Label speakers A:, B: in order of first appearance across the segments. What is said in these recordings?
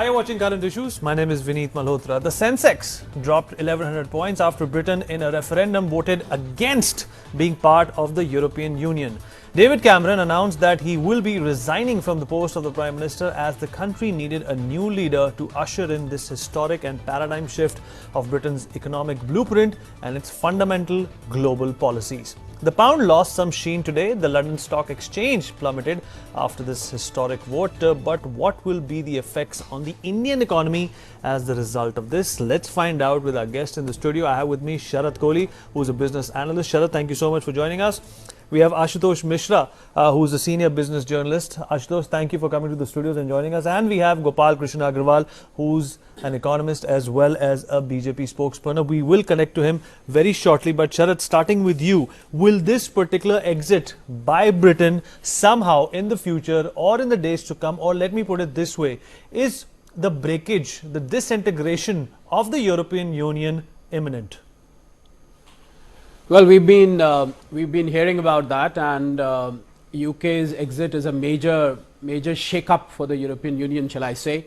A: Hi, you're watching Current Issues. My name is Vineet Malhotra. The Sensex dropped 1100 points after Britain in a referendum voted against being part of the European Union. David Cameron announced that he will be resigning from the post of the Prime Minister as the country needed a new leader to usher in this historic and paradigm shift of Britain's economic blueprint and its fundamental global policies. The pound lost some sheen today. The London Stock Exchange plummeted after this historic vote. But what will be the effects on the Indian economy as the result of this? Let's find out with our guest in the studio. I have with me Sharat Kohli, who's a business analyst. Sharat, thank you so much for joining us. We have Ashutosh Mishra, who's a senior business journalist. Ashutosh, thank you for coming to the studios and joining us. And we have Gopal Krishna Agrawal, who's an economist as well as a BJP spokesperson. We will connect to him very shortly. But Sharat, starting with you, will this particular exit by Britain somehow in the future or in the days to come, or let me put it this way, is the breakage, the disintegration of the European Union imminent?
B: Well, we've been hearing about that, and UK's exit is a major shake-up for the European Union, shall I say?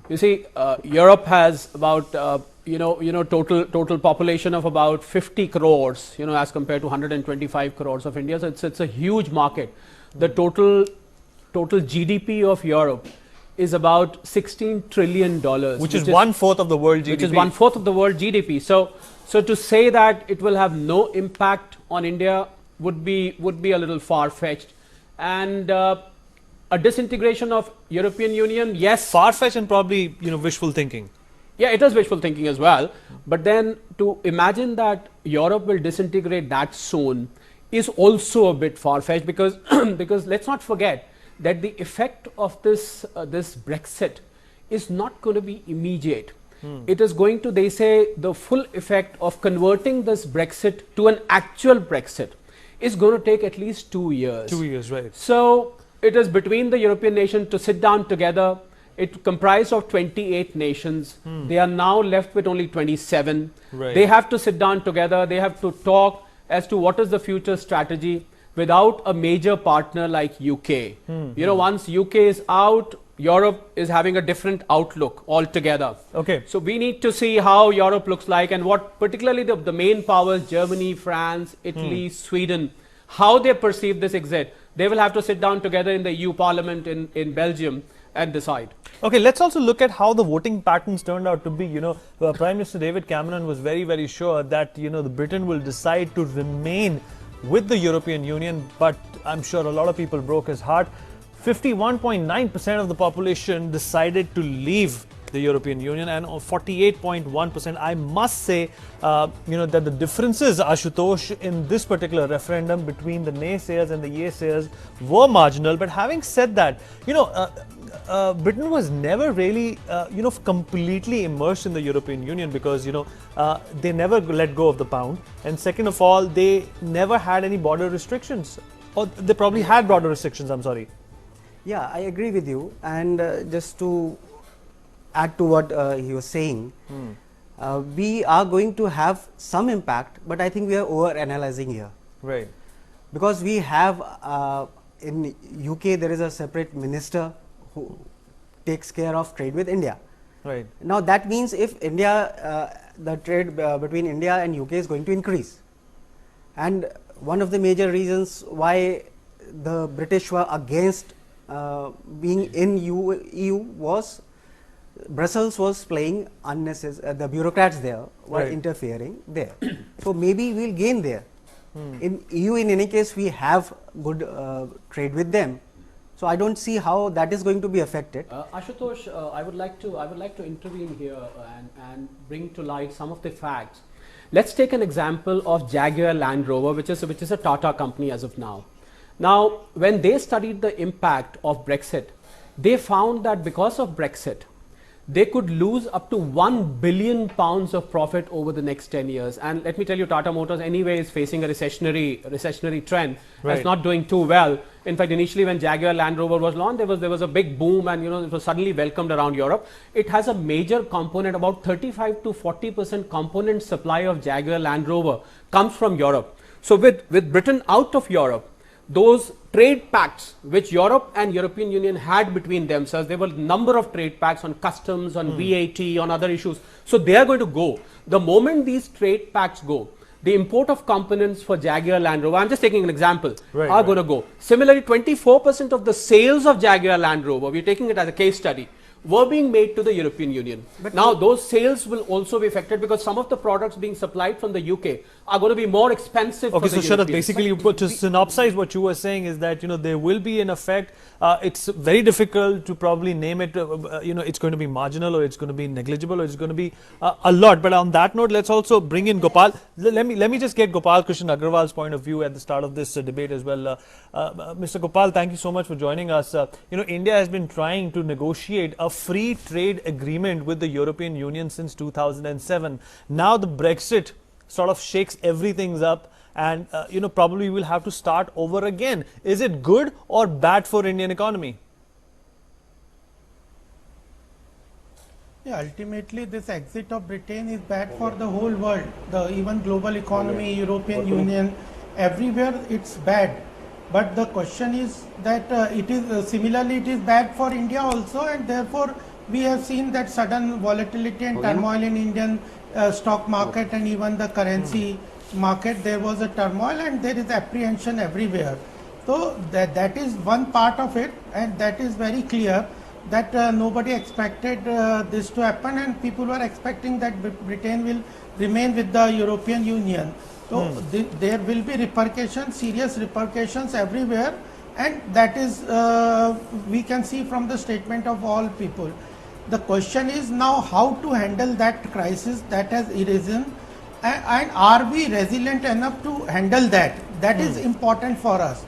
B: You see, Europe has about total population of about 50 crores, as compared to 125 crores of India. So it's a huge market. The total GDP of Europe is about $16 trillion,
A: which is 1/4 of the world GDP.
B: Which is 1/4 of the world GDP. So to say that it will have no impact on India would be a little far-fetched, and a disintegration of European Union, yes,
A: far-fetched and probably wishful thinking.
B: Yeah, it is wishful thinking as well. But then to imagine that Europe will disintegrate that soon is also a bit far-fetched, because because let's not forget that the effect of this Brexit is not going to be immediate. It is going to, they say, the full effect of converting this Brexit to an actual Brexit is going to take at least 2 years.
A: 2 years, right.
B: So it is between the European nations to sit down together. It comprised of 28 nations. They are now left with only 27.
A: Right.
B: They have to sit down together. They have to talk as to what is the future strategy without a major partner like UK. Once UK is out, Europe is having a different outlook altogether.
A: Okay.
B: So we need to see how Europe looks like, and what particularly the main powers, Germany, France, Italy, Sweden, how they perceive this exit. They will have to sit down together in the EU Parliament in Belgium and decide.
A: Okay, let's also look at how the voting patterns turned out to be. Prime Minister David Cameron was very, very sure that, the Britain will decide to remain with the European Union, but I'm sure a lot of people broke his heart. 51.9% of the population decided to leave the European Union, and 48.1%. I must say, that the differences, Ashutosh, in this particular referendum between the naysayers and the yesayers were marginal. But having said that, Britain was never really, completely immersed in the European Union, because, they never let go of the pound. And second of all, they never had any border restrictions. Or they probably had border restrictions, I'm sorry.
C: Yeah, I agree with you. And just to add to what he was saying, we are going to have some impact, but I think we are over-analyzing here.
A: Right.
C: Because we have, in UK, there is a separate minister who takes care of trade with India.
A: Right.
C: Now that means if India, the trade between India and UK is going to increase. And one of the major reasons why the British were against being in EU was Brussels was playing unnecessary, the bureaucrats there were interfering there. So maybe we'll gain there. In EU, in any case, we have good trade with them. So I don't see how that is going to be affected.
B: Ashutosh, I would like to intervene here and bring to light some of the facts. Let's take an example of Jaguar Land Rover, which is a Tata company as of now. Now, when they studied the impact of Brexit, they found that because of Brexit, they could lose up to £1 billion of profit over the next 10 years. And let me tell you, Tata Motors anyway is facing a recessionary trend. It's not doing too well. In fact, initially when Jaguar Land Rover was launched, there was a big boom, and it was suddenly welcomed around Europe. It has a major component, about 35 to 40% component supply of Jaguar Land Rover comes from Europe. So with Britain out of Europe, those trade pacts which Europe and European Union had between themselves, there were a number of trade pacts on customs, on VAT, on other issues. So they are going to go. The moment these trade pacts go, the import of components for Jaguar Land Rover, I'm just taking an example, are going to go. Similarly, 24% of the sales of Jaguar Land Rover, we're taking it as a case study, were being made to the European Union. But now those sales will also be affected because some of the products being supplied from the UK are going to be more expensive.
A: Okay,
B: for
A: so
B: the
A: Sharad, basically to synopsize what you were saying is that, there will be an effect. It's very difficult to probably name it, it's going to be marginal or it's going to be negligible or it's going to be a lot. But on that note, let's also bring in Gopal. Let me just get Gopal Krishnan Agarwal's point of view at the start of this debate as well. Mr. Gopal, thank you so much for joining us. India has been trying to negotiate a free trade agreement with the European Union since 2007. Now the Brexit sort of shakes everything up and probably we'll have to start over again. Is it good or bad for Indian economy?
D: Yeah, ultimately this exit of Britain is bad for the whole world, even global economy, European Union, everywhere it's bad. But the question is that it is similarly it is bad for India also, and therefore we have seen that sudden volatility and turmoil in Indian stock market and even the currency market. There was a turmoil and there is apprehension everywhere. So that is one part of it, and that is very clear that nobody expected this to happen, and people were expecting that Britain will remain with the European Union. So there will be repercussions, serious repercussions everywhere, and that is we can see from the statement of all people. The question is now how to handle that crisis that has arisen, and are we resilient enough to handle that? That is important for us.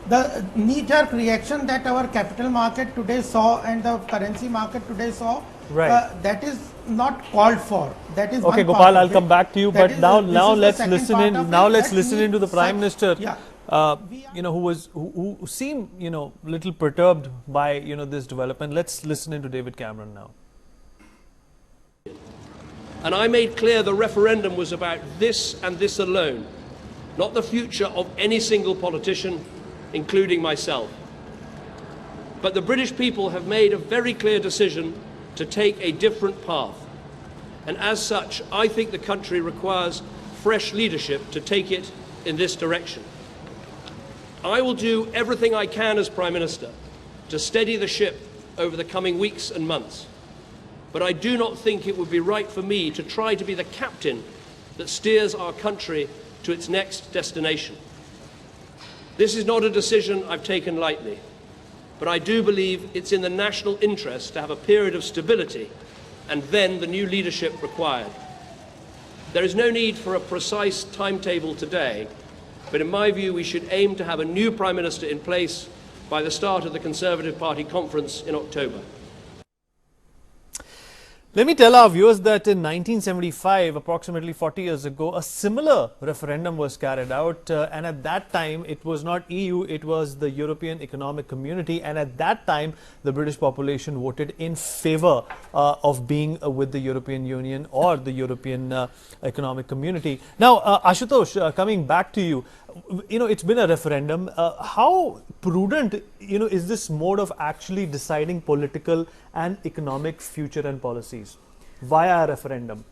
D: The knee-jerk reaction that our capital market today saw and the currency market today saw, that is not called for. That is
A: okay, Gopal, I'll come back to you, but now let's listen in. Now let's listen in to the Prime Minister. Who seemed little perturbed by this development. Let's listen in to David Cameron now.
E: And I made clear the referendum was about this and this alone, not the future of any single politician, including myself. But the British people have made a very clear decision to take a different path. And as such, I think the country requires fresh leadership to take it in this direction. I will do everything I can as Prime Minister to steady the ship over the coming weeks and months. But I do not think it would be right for me to try to be the captain that steers our country to its next destination. This is not a decision I've taken lightly, but I do believe it's in the national interest to have a period of stability and then the new leadership required. There is no need for a precise timetable today, but in my view we should aim to have a new Prime Minister in place by the start of the Conservative Party conference in October.
A: Let me tell our viewers that in 1975, approximately 40 years ago, a similar referendum was carried out, and at that time it was not EU, it was the European Economic Community, and at that time the British population voted in favour of being with the European Union or the European Economic Community. Now, Ashutosh, coming back to you, it's been a referendum. How prudent, is this mode of actually deciding political and economic future and policies via a referendum?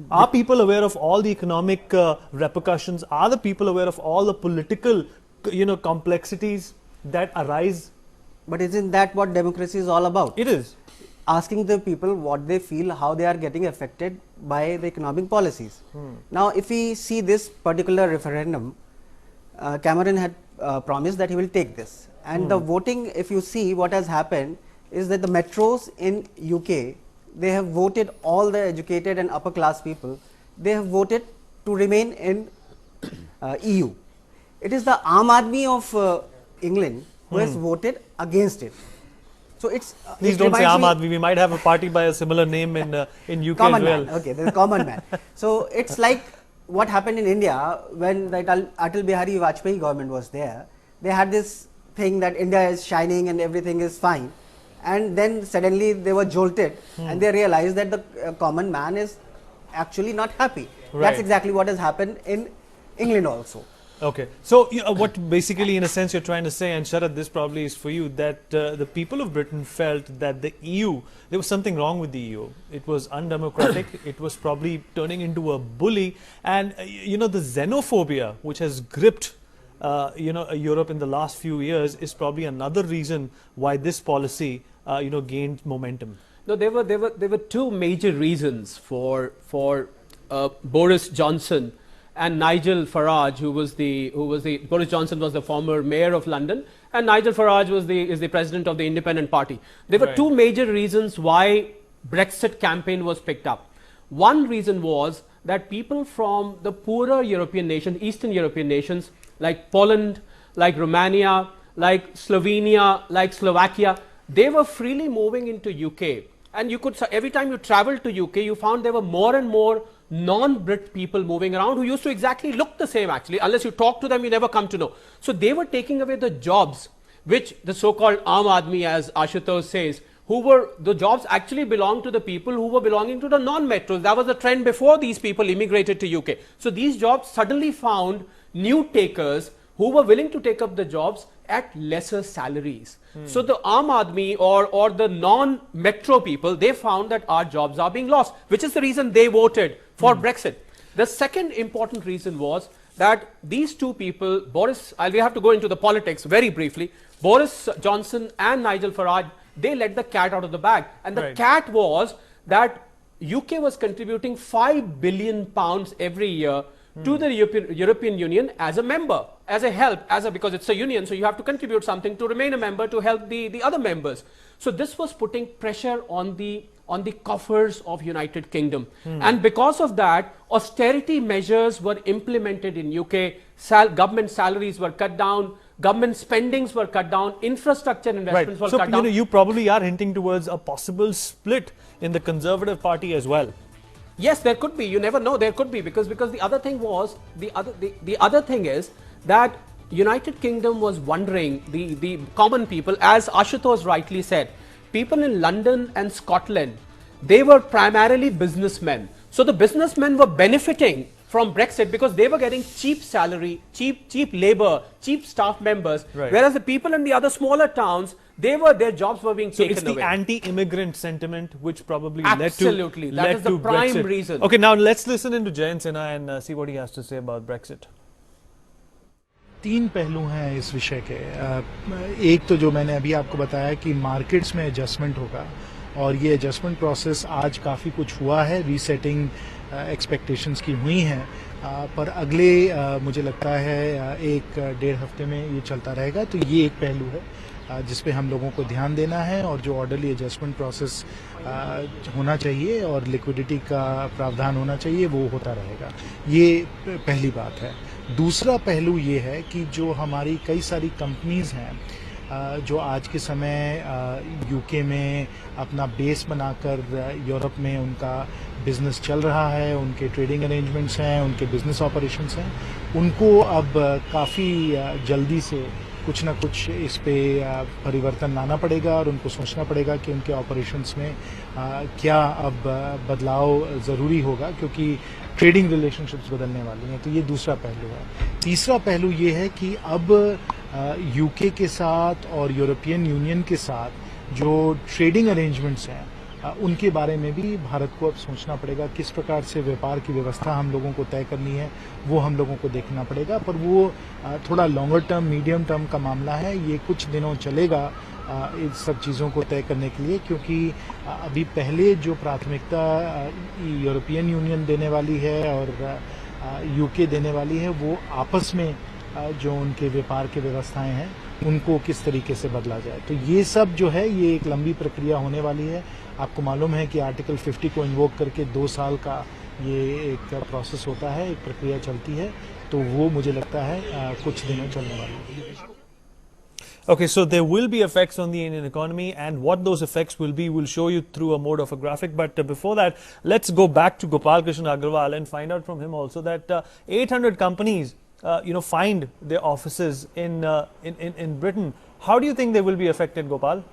A: Are people aware of all the economic repercussions? Are the people aware of all the political, complexities that arise?
C: But isn't that what democracy is all about?
A: It is.
C: Asking the people what they feel, how they are getting affected by the economic policies. Now, if we see this particular referendum, Cameron had promised that he will take this, and the voting, if you see what has happened, is that the metros in UK, they have voted, all the educated and upper class people, they have voted to remain in EU. It is the Aam Aadmi of England who has voted against it. So it's
A: please don't say Aam Aadmi. We might have a party by a similar name in UK
C: common
A: as well.
C: Man. Okay, the common man. So it's like what happened in India when the Atal Bihari Vajpayee government was there. They had this thing that India is shining and everything is fine, and then suddenly they were jolted and they realized that the common man is actually not happy. That's exactly what has happened in England also.
A: Okay, so what basically, in a sense, you're trying to say, and Sharad, this probably is for you, that the people of Britain felt that the EU, there was something wrong with the EU. It was undemocratic. It was probably turning into a bully, and the xenophobia which has gripped Europe in the last few years is probably another reason why this policy gained momentum.
B: No, there were two major reasons for Boris Johnson and Nigel Farage, who was the Boris Johnson was the former mayor of London, and Nigel Farage is the president of the Independent Party. There were two major reasons why Brexit campaign was picked up. One reason was that people from the poorer European nations, Eastern European nations like Poland, like Romania, like Slovenia, like Slovakia, they were freely moving into UK. And you could, every time you traveled to UK, you found there were more and more non-Brit people moving around who used to exactly look the same actually. Unless you talk to them, you never come to know. So they were taking away the jobs which the so-called Aam Aadmi, as Ashutosh says, the jobs actually belonged to the people who were belonging to the non-metros. That was the trend before these people immigrated to UK. So these jobs suddenly found new takers who were willing to take up the jobs at lesser salaries. So the Aam Aadmi or the non-metro people, they found that our jobs are being lost, which is the reason they voted for Brexit. The second important reason was that these two people, we have to go into the politics very briefly, Boris Johnson and Nigel Farage, they let the cat out of the bag. And the cat was that UK was contributing £5 billion every year to the European Union as a member, as a help, because it's a union, so you have to contribute something to remain a member to help the other members. So this was putting pressure on the coffers of United Kingdom. And because of that, austerity measures were implemented in UK, government salaries were cut down, government spendings were cut down, infrastructure investments were cut down.
A: So you probably are hinting towards a possible split in the Conservative Party as well.
B: Yes, there could be. You never know. There could be, because the other thing was the other thing is that United Kingdom was wondering, the common people, as Ashutosh rightly said, people in London and Scotland, they were primarily businessmen. So the businessmen were benefiting from Brexit because they were getting cheap salary, cheap labor, cheap staff members, whereas the people in the other smaller towns, their jobs were being taken away.
A: So it's the anti-immigrant sentiment which probably
B: Absolutely.
A: led to
B: That is the prime
A: Brexit.
B: reason.
A: Okay, now let's listen into Jayant Sinha and see what he has to say about Brexit.
F: तीन पहलू हैं इस विषय के। एक तो जो मैंने अभी आपको बताया कि मार्केट्स में एडजस्टमेंट होगा, और ये एडजस्टमेंट प्रोसेस आज काफ़ी कुछ हुआ है, रीसेटिंग एक्सपेक्टेशंस की हुई हैं, पर अगले मुझे लगता है 1-1.5 हफ्ते में ये चलता रहेगा। तो ये एक पहलू है जिस पे हम लोगों को ध्यान देना है, और जो ऑर्डरली एडजस्टमेंट प्रोसेस होना चाहिए और लिक्विडिटी का प्रावधान होना चाहिए वो होता रहेगा। ये पहली बात है। दूसरा पहलू ये है कि जो हमारी कई सारी कंपनीज़ हैं जो आज के समय यूके में अपना बेस बनाकर यूरोप में उनका बिजनेस चल रहा है, उनके ट्रेडिंग अरेंजमेंट्स हैं, उनके बिजनेस ऑपरेशंस हैं, उनको अब काफ़ी जल्दी से कुछ ना कुछ इस पे परिवर्तन लाना पड़ेगा और उनको सोचना पड़ेगा कि उनके ऑपरेशंस में क्या अब बदलाव ज़रूरी होगा, क्योंकि ट्रेडिंग रिलेशनशिप्स बदलने वाली हैं। तो ये दूसरा पहलू है। तीसरा पहलू ये है कि अब यूके के साथ और यूरोपियन यूनियन के साथ जो ट्रेडिंग अरेंजमेंट्स हैं उनके बारे में भी भारत को अब सोचना पड़ेगा, किस प्रकार से व्यापार की व्यवस्था हम लोगों को तय करनी है वो हम लोगों को देखना पड़ेगा। पर वो थोड़ा लॉन्गर टर्म, मीडियम टर्म का मामला है, ये कुछ दिनों चलेगा इन सब चीज़ों को तय करने के लिए, क्योंकि अभी पहले जो प्राथमिकता यूरोपियन यूनियन देने वाली है और यूके देने वाली है, वो आपस में जो उनके व्यापार की व्यवस्थाएं हैं उनको किस तरीके से बदला जाए। तो ये सब जो है ये एक लंबी प्रक्रिया होने वाली है। आपको मालूम है कि आर्टिकल 50 को इन्वोक करके 2 साल का ये एक प्रोसेस होता है, एक प्रक्रिया चलती है, तो वो मुझे लगता है कुछ दिनों चलने वाली है।
A: Okay, so there will be effects on the Indian economy, and what those effects will be, we'll show you through a mode of a graphic. But before that, let's go back to Gopal Krishnan Agarwal and find out from him also that 800 companies, find their offices in Britain. How do you think they will be affected, Gopal?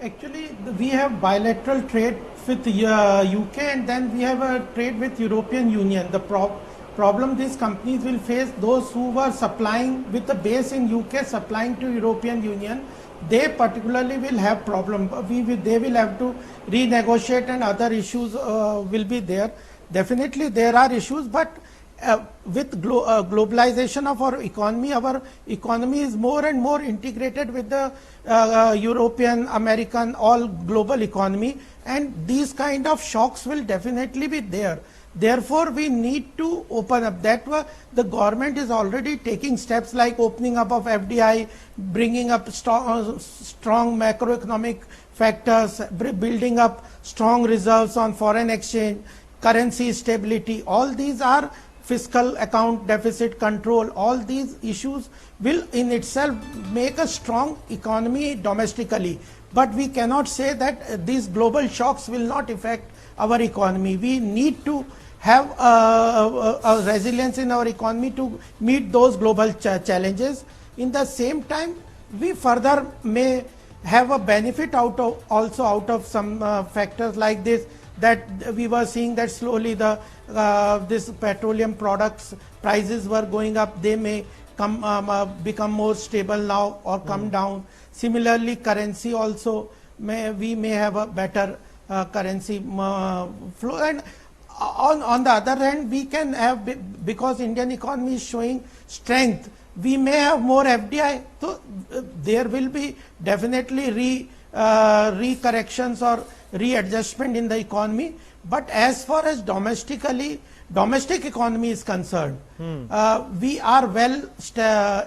D: Actually, we have bilateral trade with UK, and then we have a trade with European Union. The problem these companies will face, those who were supplying with the base in UK supplying to European Union, they particularly will have problem. They will have to renegotiate, and other issues will be there. Definitely there are issues, but with globalization of our economy is more and more integrated with the European, American, all global economy, and these kind of shocks will definitely be there. Therefore, we need to open up. That the government is already taking steps like opening up of FDI, bringing up strong macroeconomic factors, building up strong reserves on foreign exchange, currency stability. All these are fiscal account deficit control. All these issues will in itself make a strong economy domestically. But we cannot say that these global shocks will not affect our economy. We need to have a resilience in our economy to meet those global challenges. In the same time, we further may have a benefit out of some factors like this, that we were seeing that slowly the this petroleum products prices were going up. They may become more stable now or come down. Similarly, currency also we may have a better currency flow. And on the other hand, we can have, because Indian economy is showing strength, we may have more FDI. So there will be definitely recorrections or readjustment in the economy. But as far as domestic economy is concerned, we are well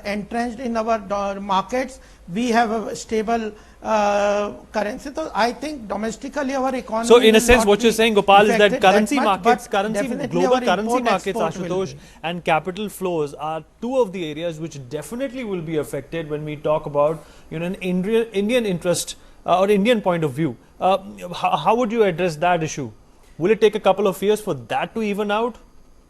D: entrenched in our markets. We have a stable currency. So I think domestically our economy.
A: So in a sense, what you're saying, Gopal, is that currency markets, global currency markets, Ashutosh, and capital flows are two of the areas which definitely will be affected when we talk about an Indian interest or Indian point of view. How would you address that issue? Will it take a couple of years for that to even out,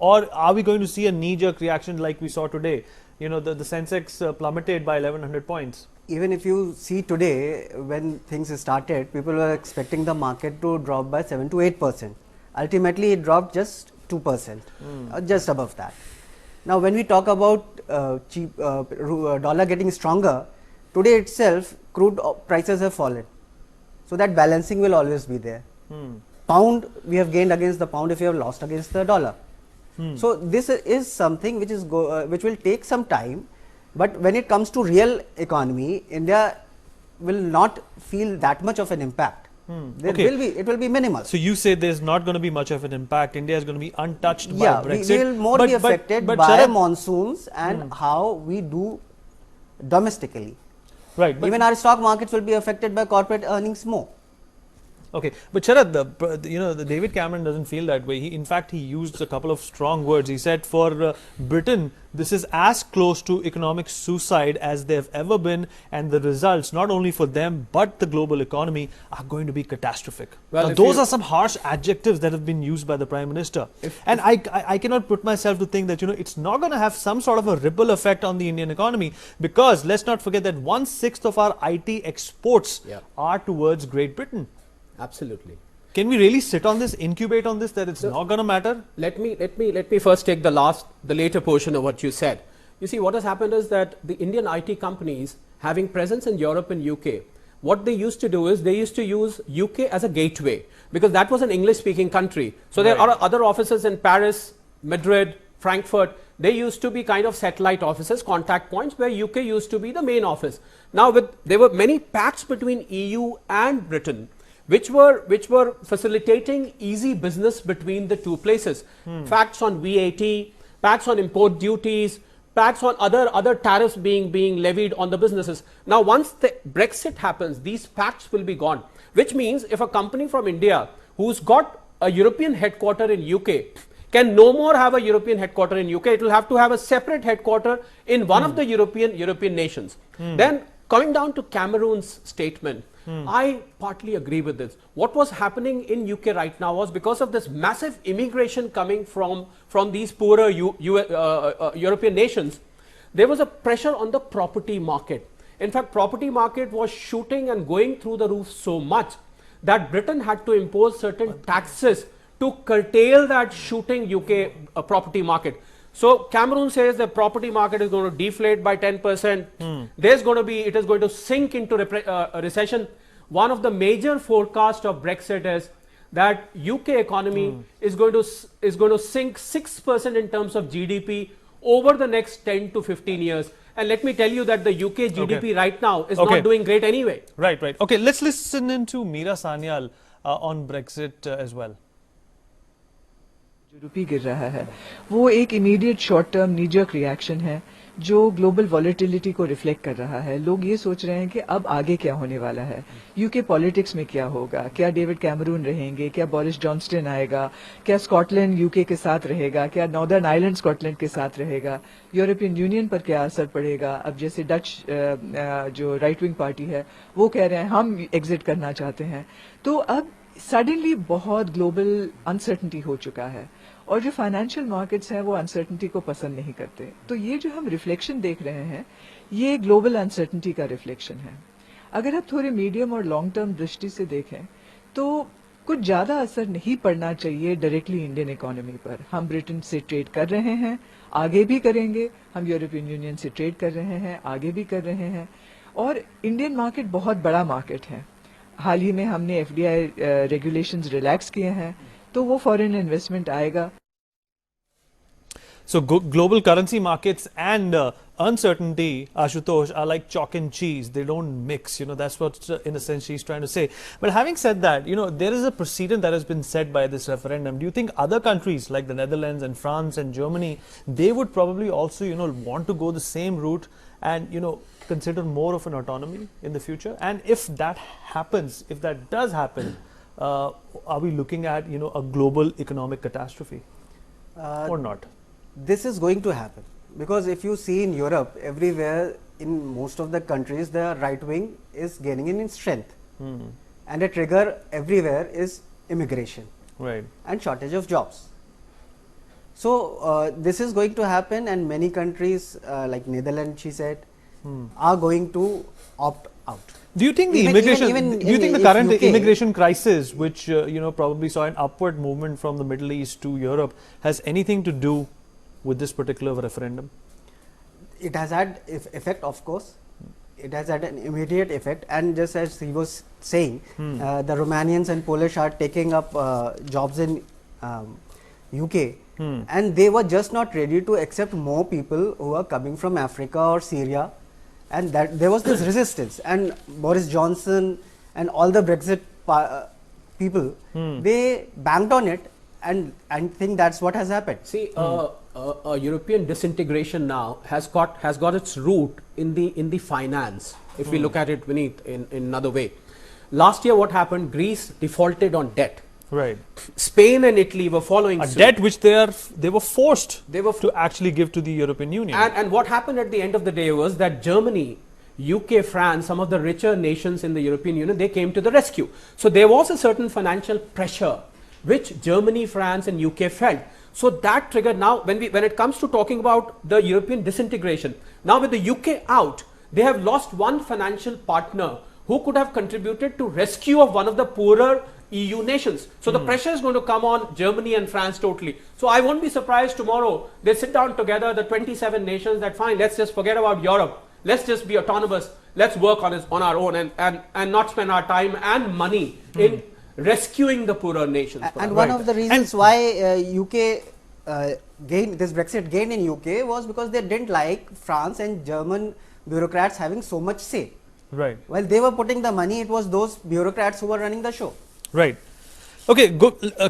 A: or are we going to see a knee-jerk reaction like we saw today? The Sensex plummeted by 1100 points.
C: Even if you see today, when things started, people were expecting the market to drop by 7 to 8%. Ultimately, it dropped just 2%, just above that. Now, when we talk about dollar getting stronger, today itself, crude prices have fallen. So that balancing will always be there. Pound, we have gained against the pound if we have lost against the dollar. So this is something which will take some time. But when it comes to real economy, India will not feel that much of an impact. It will be minimal.
A: So you say there's not going to be much of an impact. India is going to be untouched by Brexit.
C: We will more be affected by monsoons and how we do domestically.
A: Right.
C: Even our stock markets will be affected by corporate earnings more.
A: Okay, but Sharad, the David Cameron doesn't feel that way. In fact, he used a couple of strong words. He said for Britain, this is as close to economic suicide as they've ever been, and the results, not only for them, but the global economy, are going to be catastrophic. Well, now, those are some harsh adjectives that have been used by the Prime Minister. And I cannot put myself to think that, it's not going to have some sort of a ripple effect on the Indian economy, because let's not forget that 1/6 of our IT exports are towards Great Britain.
B: Absolutely.
A: Can we really sit on this, incubate on this, that it's not going to matter?
B: Let me first take the later portion of what you said. You see, what has happened is that the Indian IT companies having presence in Europe and UK, what they used to do is they used to use UK as a gateway, because that was an English speaking country. So there are other offices in Paris, Madrid, Frankfurt. They used to be kind of satellite offices, contact points, where UK used to be the main office. Now there were many pacts between EU and Britain, which were facilitating easy business between the two places. Pacts on VAT, pacts on import duties, pacts on other tariffs being levied on the businesses. Now, once the Brexit happens, these pacts will be gone, which means if a company from India who's got a European headquarter in UK can no more have a European headquarter in UK, it will have to have a separate headquarter in one of the European nations. Then coming down to Cameron's statement, I partly agree with this. What was happening in UK right now was because of this massive immigration coming from these poorer European nations, there was a pressure on the property market. In fact, property market was shooting and going through the roof so much that Britain had to impose certain taxes to curtail that shooting UK property market. So Cameron says the property market is going to deflate by 10%. There's going to be, it is going to sink into recession. One of the major forecasts of Brexit is that UK economy is going to sink 6% in terms of GDP over the next 10 to 15 years. And let me tell you that the UK GDP right now is not doing great anyway.
A: Right. Okay, let's listen into Meera Sanyal on Brexit as well.
G: जो रुपी गिर रहा है वो एक immediate short term knee-jerk reaction है जो global volatility को reflect कर रहा है। लोग ये सोच रहे हैं कि अब आगे क्या होने वाला है, यूके पॉलिटिक्स में क्या होगा, क्या डेविड कैमरून रहेंगे, क्या बोरिस जॉनसन आएगा, क्या स्कॉटलैंड यूके के साथ रहेगा, क्या नॉर्दर्न आयरलैंड स्कॉटलैंड के साथ रहेगा, यूरोपियन यूनियन पर क्या असर पड़ेगा। अब जैसे डच जो राइट विंग पार्टी है वो कह रहे हैं हम एग्जिट करना चाहते हैं। तो अब सडनली बहुत ग्लोबल अनसर्टनिटी हो चुका है और जो फाइनेंशियल मार्केट्स हैं वो अनसर्टनिटी को पसंद नहीं करते। तो ये जो हम रिफ्लेक्शन देख रहे हैं ये ग्लोबल अनसर्टनिटी का रिफ्लेक्शन है। अगर आप थोड़े मीडियम और लॉन्ग टर्म दृष्टि से देखें तो कुछ ज्यादा असर नहीं पड़ना चाहिए डायरेक्टली इंडियन इकोनॉमी पर। हम ब्रिटेन से ट्रेड कर रहे हैं, आगे भी करेंगे, हम यूरोपियन यूनियन से ट्रेड कर रहे हैं, आगे भी कर रहे हैं और इंडियन मार्केट बहुत बड़ा मार्केट है। हाल ही में हमने एफडीआई रेगुलेशंस रिलैक्स किए हैं तो वो फॉरेन इन्वेस्टमेंट आएगा।
A: So global currency markets and uncertainty, Ashutosh, are like chalk and cheese. They don't mix. That's what in a sense she's trying to say. But having said that, there is a precedent that has been set by this referendum. Do you think other countries like the Netherlands and France and Germany, they would probably also, want to go the same route and, consider more of an autonomy in the future? And if that happens, if that does happen, are we looking at, a global economic catastrophe or not?
C: This is going to happen because if you see in Europe, everywhere in most of the countries, the right wing is gaining in strength, and a trigger everywhere is immigration,
A: right,
C: and shortage of jobs. So this is going to happen, and many countries like Netherlands, she said, are going to opt out.
A: Do you think the do you think the current immigration crisis, which probably saw an upward movement from the Middle East to Europe, has anything to do with this particular referendum?
C: It has had effect, of course. It has had an immediate effect, and just as he was saying, the Romanians and Polish are taking up jobs in UK, and they were just not ready to accept more people who are coming from Africa or Syria, and that there was this resistance. And Boris Johnson and all the Brexit people, they banked on it, and I think that's what has happened.
B: See, European disintegration now has got its root in the finance. If we look at it, Vineet, in another way, last year what happened? Greece defaulted on debt.
A: Right.
B: Spain and Italy were following
A: a
B: suit.
A: debt which they were forced to actually give to the European Union.
B: And what happened at the end of the day was that Germany, UK, France, some of the richer nations in the European Union, they came to the rescue. So there was a certain financial pressure which Germany, France and UK felt. So that triggered. Now when it comes to talking about the European disintegration, now with the UK out, they have lost one financial partner who could have contributed to rescue of one of the poorer EU nations. So the pressure is going to come on Germany and France totally. So I won't be surprised tomorrow they sit down together, the 27 nations, that fine, let's just forget about Europe. Let's just be autonomous. Let's work on our own and not spend our time and money in rescuing the poorer nations.
C: And one of the reasons why UK this Brexit gained in UK was because they didn't like France and German bureaucrats having so much say.
A: Right.
C: While they were putting the money, it was those bureaucrats who were running the show.
A: Right. Okay,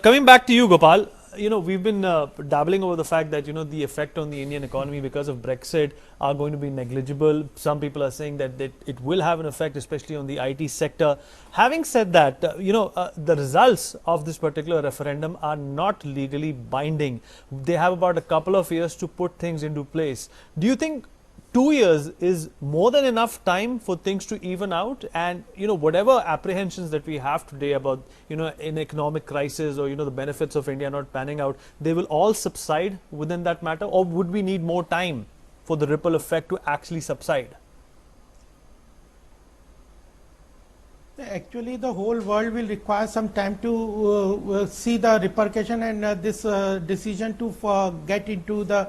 A: coming back to you, Gopal, we've been dabbling over the fact that, the effect on the Indian economy because of Brexit are going to be negligible. Some people are saying that it will have an effect, especially on the IT sector. Having said that, the results of this particular referendum are not legally binding. They have about a couple of years to put things into place. Do you think 2 years is more than enough time for things to even out, and whatever apprehensions that we have today about an economic crisis or the benefits of India not panning out, they will all subside within that matter, or would we need more time for the ripple effect to actually subside?
D: Actually, the whole world will require some time to see the repercussion and this decision to get into the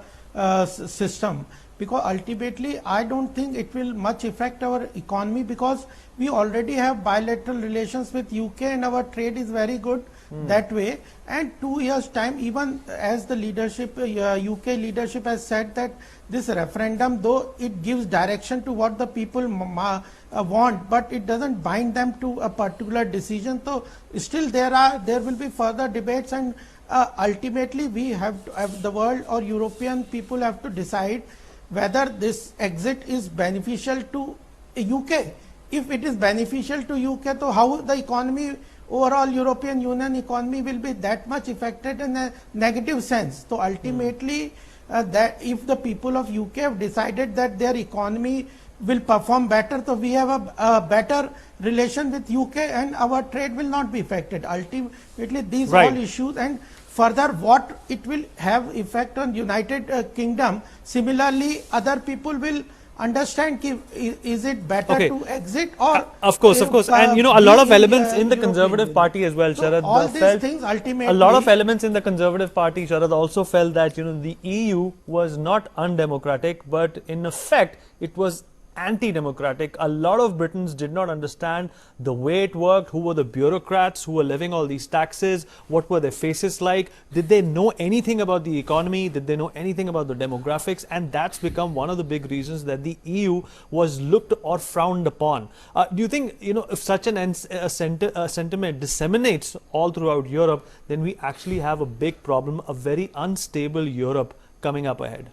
D: system, because ultimately I don't think it will much affect our economy, because we already have bilateral relations with UK and our trade is very good that way. And 2 years time, even as the leadership, UK leadership has said that this referendum, though it gives direction to what the people want, but it doesn't bind them to a particular decision. So still there will be further debates, and ultimately we have to, the world or European people have to decide whether this exit is beneficial to UK. If it is beneficial to UK, so how the economy, overall European Union economy will be that much affected in a negative sense. So ultimately that if the people of UK have decided that their economy will perform better, so we have a better relation with UK and our trade will not be affected. Ultimately these all issues, and further what it will have effect on United Kingdom. Similarly, other people will understand is it better to exit or
A: of course, and you know, a lot of elements in the Conservative Party as well,
D: so
A: Sharad,
D: all these things ultimately,
A: a lot of elements in the Conservative Party, Sharad, also felt that, you know, the EU was not undemocratic, but in effect it was anti-democratic. A lot of Britons did not understand the way it worked, who were the bureaucrats who were levying all these taxes, what were their faces like, did they know anything about the economy, did they know anything about the demographics, and that's become one of the big reasons that the EU was looked or frowned upon. Do you think, you know, if such a sentiment disseminates all throughout Europe, then we actually have a big problem, a very unstable Europe coming up ahead?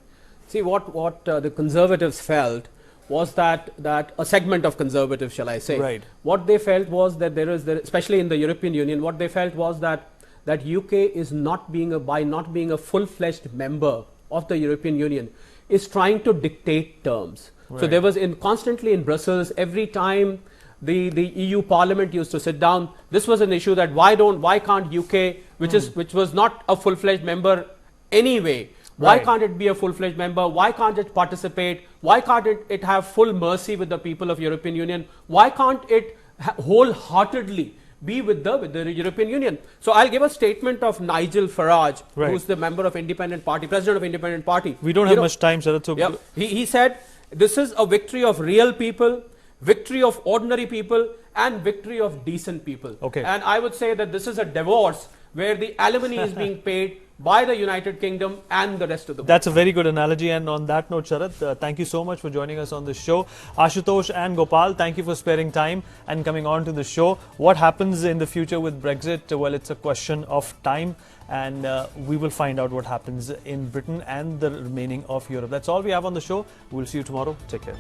B: See, what the Conservatives felt was that a segment of Conservatives, shall I say,
A: right,
B: what they felt was that especially in the European Union, what they felt was that UK is by not being a full-fledged member of the European Union, is trying to dictate terms. Right. So there was constantly in Brussels, every time the EU Parliament used to sit down, this was an issue that why can't UK, which was not a full-fledged member anyway, why can't it be a full-fledged member? Why can't it participate? Why can't it have full mercy with the people of European Union? Why can't it wholeheartedly be with the European Union? So I'll give a statement of Nigel Farage, who's the member of Independent Party, president of Independent Party.
A: We don't have much time, Sharad. So
B: he said, this is a victory of real people, victory of ordinary people, and victory of decent people.
A: Okay.
B: And I would say that this is a divorce where the alimony is being paid by the United Kingdom and the rest of the world.
A: That's a very good analogy. And on that note, Sharad, thank you so much for joining us on this show. Ashutosh and Gopal, thank you for sparing time and coming on to the show. What happens in the future with Brexit? Well, it's a question of time, and we will find out what happens in Britain and the remaining of Europe. That's all we have on the show. We'll see you tomorrow. Take care.